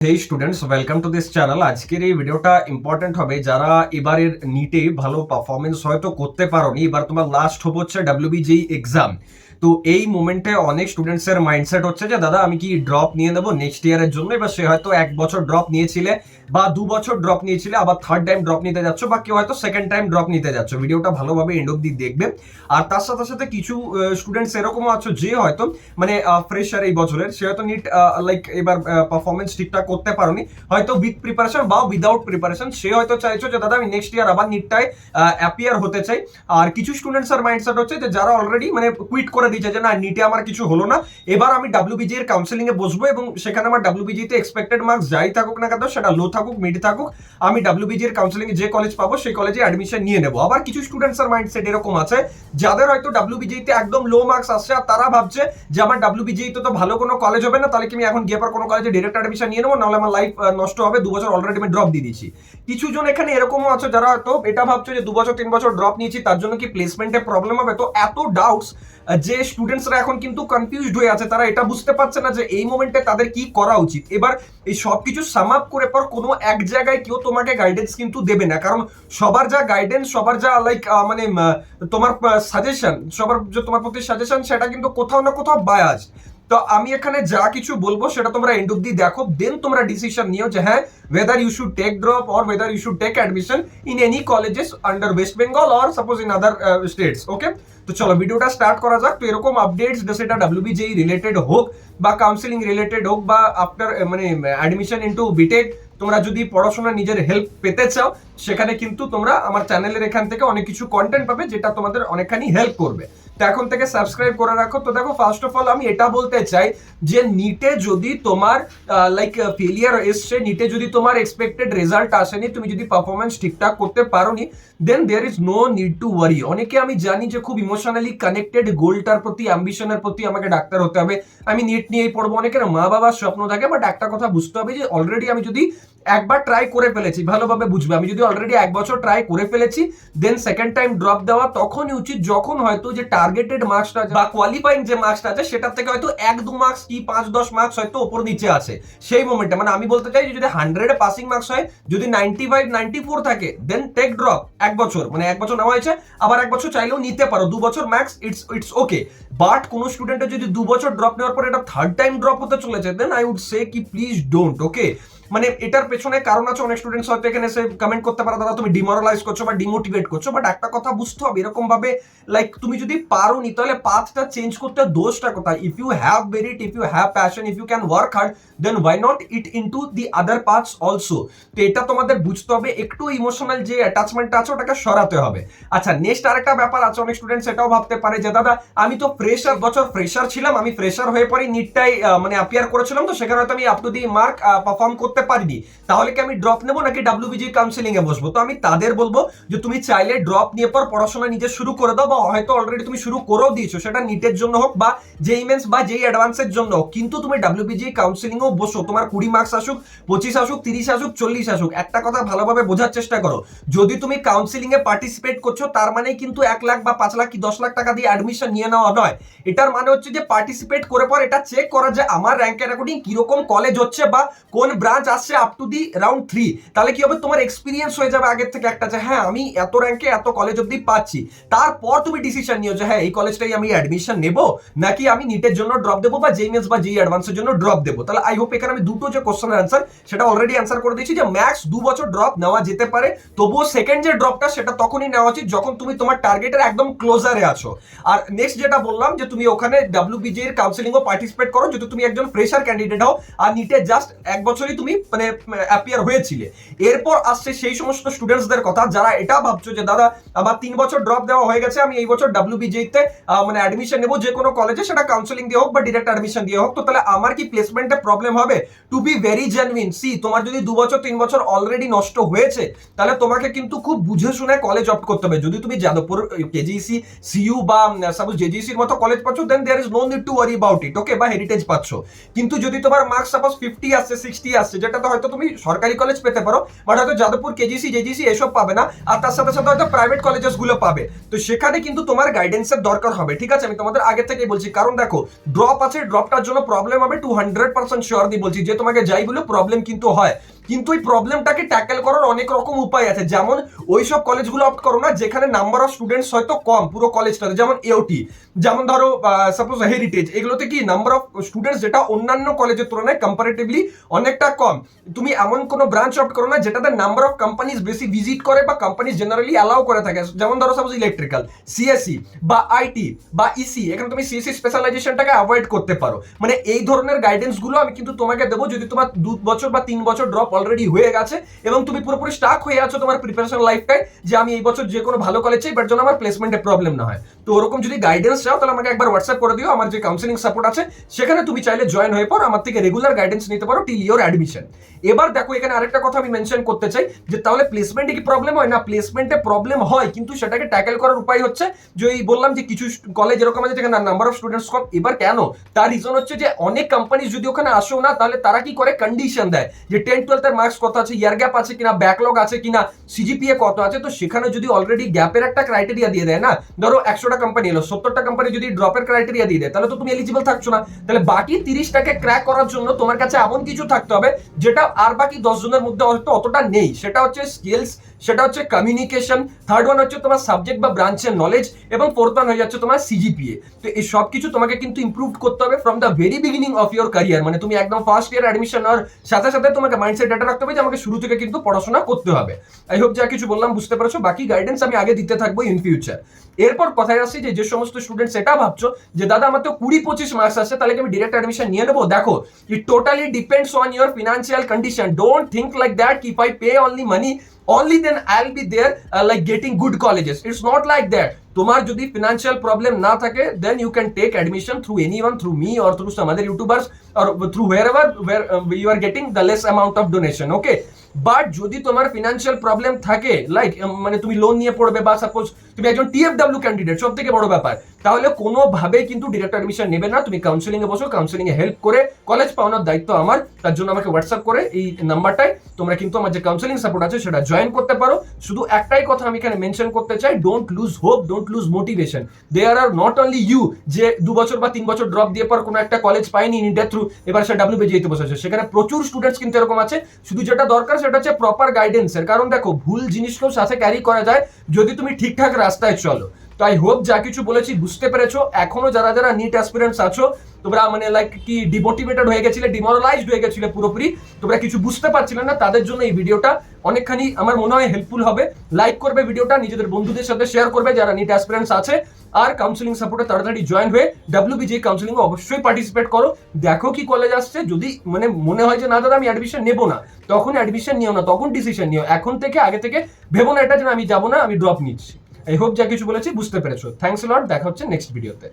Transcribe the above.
Hey students, welcome to this channel. আজকের এই ভিডিওটা ইম্পর্টেন্ট হবে যারা এবারের নিটে ভালো পারফরমেন্স হয়তো করতে পারোনি। এবার তোমার লাস্ট হচ্ছে ডাব্লিউবিজেই এক্সাম। তো এই মোমেন্টে অনেক স্টুডেন্টস এর মাইন্ডসেট হচ্ছে যে দাদা আমি কি ড্রপ নিয়ে নেবো নেক্সট ইয়ারের জন্য। এবার সে হয়তো 1 বছর ড্রপ নিয়েছিলে বা 2 বছর ড্রপ নিয়েছিলে, আবার থার্ড টাইম ড্রপ নিতে যাচ্ছ, বা কেউ হয়তো সেকেন্ড টাইম ড্রপ নিতে যাচ্ছ। ভিডিওটা ভালোভাবে এন্ড অব্দি দেখবে। আর তার সাথে সাথে কিছু স্টুডেন্টস এরকমও আছো যে হয়তো মানে ফ্রেশার এই বছরের, সে হয়তো নিট লাইক এবার পারফরমেন্স ঠিকঠাক করতে পারোনি, হয়তো উইথ প্রিপারেশন বা উইদাউট প্রিপারেশন। সে হয়তো চাইছো যে দাদা আমি নেক্সট ইয়ার আবার নিটটায় অ্যাপিয়ার হতে চাই। আর কিছু স্টুডেন্টস এর মাইন্ডসেট হচ্ছে যে যারা অলরেডি মানে কুইট করে দিয়েছে যে না নিটে আমার কিছু হলো না, এবার আমি ডাব্লিউবিজি এর কাউন্সিলিং এ বসবো এবং সেখানে আমার ডাব্লিউবিজি তে এক্সপেক্টেড মার্কস যাই থাকুক না কেন, সেটা লো থাকুক মিড থাকুক, আমি ডাব্লিউবিজি এর কাউন্সিলিং এ যে কলেজ পাবো সেই কলেজে অ্যাডমিশন নিয়ে নেবো। আবার কিছু স্টুডেন্টস এর মাইন্ডসেট এরকম আছে যাদের হয়তো ডাব্লিউবিজি তে একদম লো মার্কস আসছে, আর তারা ভাবছে যে আমার ডাব্লিউবিজি তে তো ভালো কোনো কলেজ হবে না, তাহলে কি আমি এখন গিয়ে পর কোনো কলেজে ডিরেক্ট অ্যাডমিশন নিয়ে নেবো, নাহলে আমার লাইফ নষ্ট হবে। 2 বছর অলরেডি আমি ড্রপ দিয়ে দিয়েছি। কিছু জন এখানে এরকমও আছে যারা হয়তো এটা ভাবছো যে 2 বছর 3 বছর ড্রপ নিয়েছি তার জন্য কি প্লেসমেন্টে প্রবলেম হবে। তো এত ডাউটস যে স্টুডেন্টসরা এখন কিন্তু কনফিউজড হয়ে আছে, তারা এটা বুঝতে পারছে না যে এই মোমেন্টে তাদের কি করা উচিত। এবার এই সবকিছু সাম আপ করে পর কোনো এক জায়গায় কেউ তোমাকে গাইডেন্স কিন্তু দেবে না, কারণ সবার যা গাইডেন্স, সবার যা লাইক মানে তোমার সাজেশন, সবার যে তোমার প্রতি সাজেশন, সেটা কিন্তু কোথাও না কোথাও বায়াস। তো আমি এখানে যা কিছু বলবো সেটা তোমরা এন্ড অব্দি দেখো, দেন তোমরা ডিসিশন নিও যে হ্যাঁ whether you should take drop or whether you should take admission in any colleges under West Bengal or suppose in other states. Okay, তো চলো ভিডিওটা স্টার্ট করা যাক। তো এরকম আপডেটস সেটা ডাব্লিউবিজেই রিলেটেড হোক বা কাউন্সিলিং রিলেটেড হোক বা আফটার মানে অ্যাডমিশন ইনটু বিটেক, তোমরা যদি পড়াশোনা নিজের হেল্প পেতে চাও, সেখানে কিন্তু তোমরা আমার চ্যানেলের এখান থেকে অনেক কিছু কন্টেন্ট পাবে যেটা তোমাদের অনেকখানি হেল্প করবে। তো এখন থেকে সাবস্ক্রাইব করে রাখো। তো দেখো, ফার্স্ট অফ অল আমি এটা বলতে চাই যে নিটে যদি তোমার লাইক ফেলিয়ার এসছে, নিটে যদি তোমার এক্সপেক্টেড রেজাল্ট আসেনি, তুমি যদি পারফরমেন্স ঠিকঠাক করতে পারোনি, then there is no need to worry. অনেকে আমি জানি যে খুব ইমোশনালি কানেক্টেড গোলটার প্রতি, অ্যাম্বিশনের প্রতি, আমাকে ডাক্তার হতে হবে, আমি নিট নিয়েই পড়বো। অনেকের মা বাবার স্বপ্ন থাকে, বাট একটা কথা বুঝতে হবে যে অলরেডি আমি যদি একবার ট্রাই করে ফেলেছি, ভালোভাবে বুঝবে, আমি যদি অলরেডি 1 বছর ট্রাই করে ফেলেছি, দেন সেকেন্ড টাইম ড্রপ দেওয়া তখনই উচিত যখন হয়তো যে টার্গেটেড মার্কসটা বা কোয়ালিফাইং যে মার্কসটা আছে সেটার থেকে হয়তো 1-2 মার্কস কি 5-10 মার্কস হয়তো ওপর নিচে আছে সেই মোমেন্টে। মানে আমি বলতে চাই যে যদি 100 পাসিং মার্কস হয়, যদি 95-94 থাকে, দেন টেক ড্রপ 1 বছর, মানে 1 বছর নেওয়া হয়েছে, আবার 1 বছর চাইলেও নিতে পারো, 2 বছর ম্যাক্স, ইটস ওকে। বাট কোন স্টুডেন্টের যদি 2 বছর ড্রপ নেওয়ার পর এটা থার্ড টাইম ড্রপ হতে চলেছে, দেন আই উড সে কি প্লিজ ডোন্ট। ওকে, মানে এটার পেছনে কারণ আছে। অনেক স্টুডেন্টস হয়তো এখানে এসে কমেন্ট করতে পারে দাদা তুমি ডিমোরালাইজ করছো বা ডিমোটিভেট করছো, বাট একটা কথা বুঝতে হবে, এরকম ভাবে লাইক তুমি যদি পারো নি, তাহলে পাথটা চেঞ্জ করতে দোষটা কোথায়? If you have merit, if you have passion, if you can work hard, then why not it into the other paths also. তো এটা তোমাদের বুঝতে হবে, একটু ইমোশনাল যে অ্যাটাচমেন্ট আছে ওটাকে সরাতে হবে। আচ্ছা, নেক্সট আরেকটা ব্যাপার আছে, অনেক স্টুডেন্টস এটাও ভাবতে পারে যে দাদা আমি তো ফ্রেশার, বছর ফ্রেশার ছিলাম, আমি ফ্রেশার হয়ে পরে নিটটাই মানে অ্যাপিয়ার করেছিলাম, তো সেখানে হয়তো আমি up to the mark perform করতে পারিনি, তাহলে কি আমি ড্রপ নেবো নাকি ডাব্লিউবিজি কাউন্সিলিং এ বসবো? তো আমি তাদের বলবো যে তুমি চাইলে ড্রপ নিয়ে পর পড়াশোনা নিজে শুরু করে দাও, বা হয়তো অলরেডি তুমি শুরু করেও দিয়েছো, সেটা নিটের জন্য হোক বা জেই মেন্স বা জেই অ্যাডভান্সের জন্য হোক, কিন্তু তুমি ডাব্লিউবিজি কাউন্সিলিং এও বসো। তোমার 20 মার্কস আসুক, 25 আসুক, 30 আসুক, 40 আসুক, একটা কথা ভালোভাবে বোঝার চেষ্টা করো, যদি তুমি কাউন্সিলিং এ পার্টিসিপেট করছো তার মানে কিন্তু 1 লাখ বা 5 লাখ কি 10 লাখ টাকা দিয়ে অ্যাডমিশন নিয়ে নেওয়া নয়। এটার মানে হচ্ছে যে পার্টিসিপেট করে পর এটা চেক করা যে আমার র্যাঙ্কের অ্যাকর্ডিং কিরকম কলেজ হচ্ছে বা কোন ব্রাঞ্চ আসছে আপ টু দি রাউন্ড 3। তাহলে কি হবে, তোমার এক্সপিরিয়েন্স হয়ে যাবে আগের থেকে একটা যে হ্যাঁ আমি এত র্যাঙ্কে এত কলেজ অব্দি পাচ্ছি। তারপর তুমি ডিসিশন নিও যে হ্যাঁ এই কলেজটাই আমি অ্যাডমিশন নেব নাকি আমি নিটের জন্য ড্রপ দেবো বা জেই মেন্স বা জেই অ্যাডভান্সের জন্য ড্রপ দেবো। তাহলে আই হোপ এখানে আমি দুটো যে কোশ্চেনের অ্যান্সার সেটা অলরেডি অ্যান্সার করে দিয়েছি যে ম্যাক্স 2 বছর ড্রপ নেওয়া যেতে পারে, তবুও সেকেন্ড যে ড্রপটা সেটা তখনই নেওয়া উচিত যখন তুমি তোমার টার্গেটের একদম ক্লোজারে আছো। আর নেক্সট যেটা বললাম যে তুমি ওখানে ডাব্লিউবিজি এর কাউন্সিলিং ও পার্টিসিপেট করো যদি তুমি একজন ফ্রেশার ক্যান্ডিডেট হও আর নিটে জাস্ট 1 বছরই তুমি মানে অ্যাপিয়ার হয়েছিলে। এরপর আসছে সেই সমস্ত স্টুডেন্টসদের কথা যারা এটা ভাবছো যে দাদা আমার 3 বছর ড্রপ দেওয়া হয়ে গেছে, আমি এই বছর ডাব্লিউবিজি তে মানে অ্যাডমিশন নেবো যে কোনো কলেজে, সেটা কাউন্সিলিং দিয়ে হোক বা ডিরেক্ট অ্যাডমিশন দিয়ে হোক, তো তাহলে আমার কি প্লেসমেন্টে প্রবলেম হবে? To be very genuine, see তোমার যদি 2 বছর 3 বছর অলরেডি নষ্ট হয়েছে, তাহলে তোমাকে কিন্তু খুব বুঝে শুনে কলেজ অপ্ট করতে হবে। যদি তুমি যাদবপুর কেজিসি সিইউ বা সাপোজ জেজিসির মতো কলেজ পাচ্ছ, then there is no need to worry about it, okay, বা হেরিটেজ পাচ্ছ। কিন্তু যদি তোমার মার্কস সাপোজ 50 আসছে, 60 আসছে, যেটাতে হয়তো তুমি সরকারি কলেজ পেতে পারো, বাট হয়তো যাদবপুর, কেজিসি, জেজিসি এসব পাবে না, আর তার সাথে সাথে হয়তো প্রাইভেট কলেজেস গুলো পাবে। তো সেখানে কিন্তু তোমার গাইডেন্সের দরকার হবে, ঠিক আছে? আমি তোমাদের আগে থেকেই বলছি, কারণ দেখো ড্রপ আছে, ড্রপটার জন্য প্রবলেম হবে 200% শিওর দিয়ে বলছি, যে তোমাকে যাই বলে প্রবলেম কিন্তু হয়, কিন্তু এই প্রবলেমটাকে ট্যাকেল করার অনেক রকম উপায় আছে। যেমন ওই সব কলেজগুলো অপ্ট করো না যেখানে নাম্বার অফ স্টুডেন্টস হয়তো কম পুরো কলেজটাতে, যেমন এওটি, যেমন ধরো সাপোজ হেরিটেজ, এগুলোতে কি নাম্বার অফ স্টুডেন্টস যেটা অন্যান্য কলেজের তুলনায় কম্পারেটিভলি অনেকটা কম। তুমি এমন কোনো ব্রাঞ্চ অপ্ট করো না যেটাতে নাম্বার অফ কোম্পানিজ বেশি ভিজিট করে বা কোম্পানিজ জেনারেলি অ্যালাউ করে থাকে, যেমন ধরো সাপোজ ইলেকট্রিক্যাল, সিএসসি বা আইটি বা ইসি, এখানে তুমি সিএসসি স্পেশালাইজেশনটাকে অ্যাভয়েড করতে পারো। মানে এই ধরনের গাইডেন্স গুলো আমি কিন্তু তোমাকে দেবো যদি তোমার 2 বছর বা 3 বছর ড্রপ অলরেডি হয়ে গেছে এবং তুমি পুরোপুরি স্টাক হয়ে আছো তোমার প্রিপারেশন লাইফটাই, যে আমি এই বছর যে কোনো ভালো কলেজ চাই বাট যেন আমার প্লেসমেন্টে প্রবলেম না হয়। তো ওরকম যদি গাইডেন্স চাও তাহলে আমাকে একবার হোয়াটসঅ্যাপ করে দিও, আমার যে কাউন্সিলিং সাপোর্ট আছে সেখানে তুমি চাইলে জয়েন হয়ে পড়ো, আমার থেকে রেগুলার গাইডেন্স নিতে পারো টিল ইওর অ্যাডমিশন। এবার দেখো এখানে আরেকটা কথা আমি মেনশন করতে চাই, যে তাহলে প্লেসমেন্টে কি প্রবলেম হয়? না, প্লেসমেন্টে প্রবলেম হয়, কিন্তু সেটাকে ট্যাকেল করার উপায় হচ্ছে যে এই বললাম যে কিছু কলেজ এরকম আছে যেখানে নাম্বার অফ স্টুডেন্টস কম। এবার কেন? তার রিজন হচ্ছে যে অনেক কোম্পানি যদি ওখানে আসেও না, তাহলে তারা কি করে কন্ডিশন দেয় যে 10-12 এর মার্কস কত আছে, ইয়ার গ্যাপ আছে কিনা, ব্যাকলগ আছে কিনা, সিজিপিএ কত আছে। তো সেখানে যদি অলরেডি গ্যাপের একটা ক্রাইটেরিয়া দিয়ে দেয় না, ধরো 100টা কোম্পানি এলো, 70টা কোম্পানি যদি ড্রপের ক্রাইটেরিয়া দিয়ে দেয়, তাহলে তো তুমি এলিজিবল থাকছো না। তাহলে বাকি 30টাকে ক্র্যাক করার জন্য তোমার কাছে এমন কিছু থাকতে হবে যেটা আর বাকি 10 জনের মধ্যে হয়তো অতটা নেই। সেটা হচ্ছে স্কিলস, সেটা হচ্ছে কমিউনিকেশন, থার্ড ওয়ান হচ্ছে তোমার সাবজেক্ট বা ব্রাঞ্চের নলেজ, এবং ফোর্থ ওয়ান হয়ে যাচ্ছে তোমার সিজিপিএ। তো এই সব কিছু তোমাকে কিন্তু ইমপ্রুভ করতে হবে from the very beginning of your career. মানে তুমি একদম ফার্স্ট ইয়ার অ্যাডমিশন হওয়ার সাথে সাথে তোমাকে মাইন্ডসেট এটা রাখতে হবে যে আমাকে শুরু থেকে কিন্তু পড়াশোনা করতে হবে। আই হোপ যা কিছু বললাম বুঝতে পেরেছো, বাকি গাইডেন্স আমি আগে দিতে থাকবো ইন ফিউচার। এরপর কথায় আসছি যে সমস্ত স্টুডেন্ট সেটা ভাবছো যে দাদা আমার তো 20-25 মার্কস আসছে, তাহলে কি আমি ডিরেক্ট অ্যাডমিশন নিয়ে নেবো? দেখো, ইট totally depends on your financial condition. Don't think like that if I pay only money only then I'll be there like getting good colleges. It's not like that. তোমার যদি financial problem না থাকে then you can take admission through anyone, through me or through some other YouTubers or through wherever where you are getting the less amount of donation, okay? But যদি তোমার financial problem থাকে, like মানে তুমি loan নিয়ে পড়বে বা suppose তুমি একজন টিএফডব্লিউ ক্যান্ডিডেট, সব থেকে বড় ব্যাপার, তাহলে কোনোভাবে কিন্তু ডিরেক্ট অ্যাডমিশন নেবে না। তুমি কাউন্সিলিং এ বসো, কাউন্সিলিং এ হেল্প করে কলেজ পাওয়ানোর দায়িত্ব আমার। তার জন্য আমাকে হোয়াটসঅ্যাপ করে এই নাম্বারটায় তোমরা কিন্তু আমার যে কাউন্সিলিং সাপোর্ট আছে সেটা জয়েন করতে পারো। শুধু একটাই কথা আমি এখানে মেনশন করতে চাই, don't lose hope, don't lose motivation. There are not only you যে 2 বছর বা 3 বছর ড্রপ দিয়ে পর কোনো একটা কলেজ পাইনি ইন্ডিয়া থ্রু, এবার সে ডাব্লিউবিজিতে বসেছে। সেখানে প্রচুর স্টুডেন্টস কিন্তু এরকম আছে। শুধু যেটা দরকার সেটা হচ্ছে প্রপার গাইডেন্সের, কারণ দেখো ভুল জিনিসকেও সাথে ক্যারি করা যায় যদি তুমি ঠিকঠাক রাস্তায় চলো। তো আই হোপ যা কিছু বলেছি বুঝতে পেরেছো। এখনো যারা যারা নিট অ্যাসপিরেন্টস আছো, তোমরা মানে লাইক কি ডিমোটিভেটেড হয়ে গেছিলে, ডিমোরালাইজড হয়ে গেছিলে পুরোপুরি, তোমরা কিছু বুঝতে পারছিলে না, তাদের জন্য এই ভিডিওটা অনেকখানি আমার মনে হয় হেল্পফুল হবে। লাইক করবে ভিডিওটা, নিজেদের বন্ধুদের সাথে শেয়ার করবে যারা নিট অ্যাসপিরেন্টস আছে, আর কাউন্সিলিং সাপোর্টে তাড়াতাড়ি জয়েন হয়ে ডাব্লিউবিজি কাউন্সিলিং এ অবশ্যই পার্টিসিপেট করো। দেখো কি কলেজ আসছে, যদি মানে মনে হয় যে না দাদা আমি অ্যাডমিশন নেবো না, তখন অ্যাডমিশন নিও না, তখন ডিসিশন নিও। এখন থেকে আগে থেকে ভেবো না এটা যে আমি যাবো না, আমি ড্রপ নিচ্ছি। আই হোপ যা কিছু বলেছি বুঝতে পেরেছো। থ্যাঙ্কস লট, দেখা হচ্ছে নেক্সট ভিডিওতে।